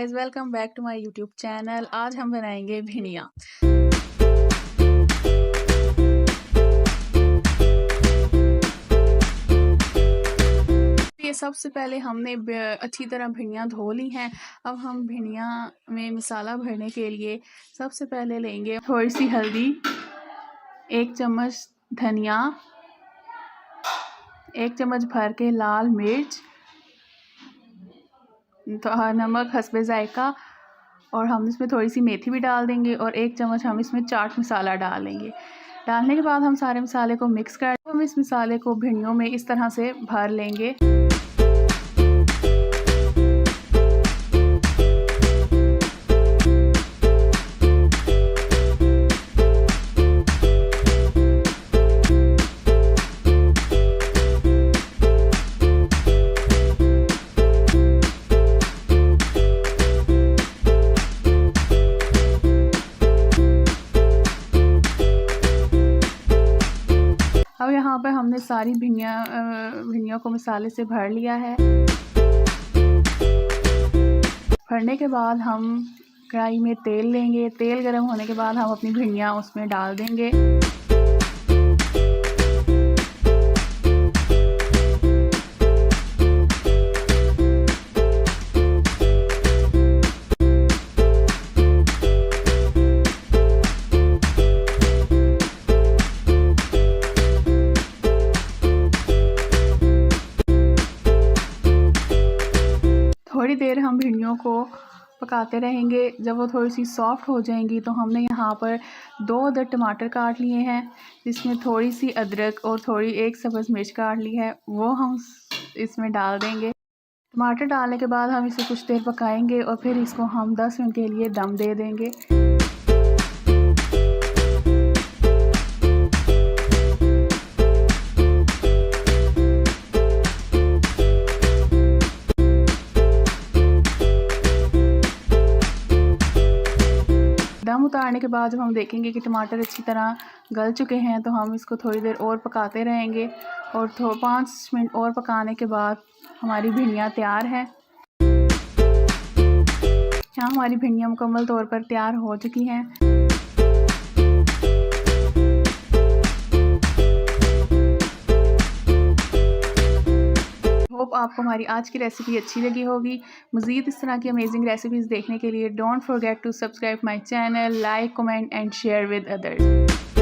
Guys, welcome back to my YouTube channel. आज हम बनाएंगे भिंडियाँ। ये सबसे पहले हमने अच्छी तरह भिंडियाँ धो ली हैं। अब हम भिंडियाँ में मसाला भरने के लिए सबसे पहले लेंगे थोड़ी सी हल्दी, 1 चम्मच धनिया, 1 चम्मच भर के लाल मिर्च, नमक हस्बे जायका, और हम इसमें थोड़ी सी मेथी भी डाल देंगे और 1 चम्मच हम इसमें चाट मसाला डाल देंगे। डालने के बाद हम सारे मसाले को मिक्स कर हम इस मसाले को भिंडियों में इस तरह से भर लेंगे। अब यहाँ पे हमने सारी भिंडियों को मसाले से भर लिया है। भरने के बाद हम कढ़ाई में तेल लेंगे। तेल गर्म होने के बाद हम अपनी भिंडियाँ उसमें डाल देंगे। थोड़ी देर हम भिंडियों को पकाते रहेंगे। जब वो थोड़ी सी सॉफ्ट हो जाएंगी तो हमने यहाँ पर 2 अदद टमाटर काट लिए हैं, जिसमें थोड़ी सी अदरक और थोड़ी 1 सब्ज़ मिर्च काट ली है, वो हम इसमें डाल देंगे। टमाटर डालने के बाद हम इसे कुछ देर पकाएंगे और फिर इसको हम 10 मिनट के लिए दम दे देंगे। दम उतारने के बाद जब हम देखेंगे कि टमाटर अच्छी तरह गल चुके हैं तो हम इसको थोड़ी देर और पकाते रहेंगे और 5 मिनट और पकाने के बाद हमारी भिंडियाँ तैयार हैं। यहाँ हमारी भिंडियाँ मुकम्मल तौर पर तैयार हो चुकी हैं। होप आपको हमारी आज की रेसिपी अच्छी लगी होगी। मज़ीद इस तरह की अमेजिंग रेसिपीज़ देखने के लिए don't forget to subscribe my channel, like, comment and share with others.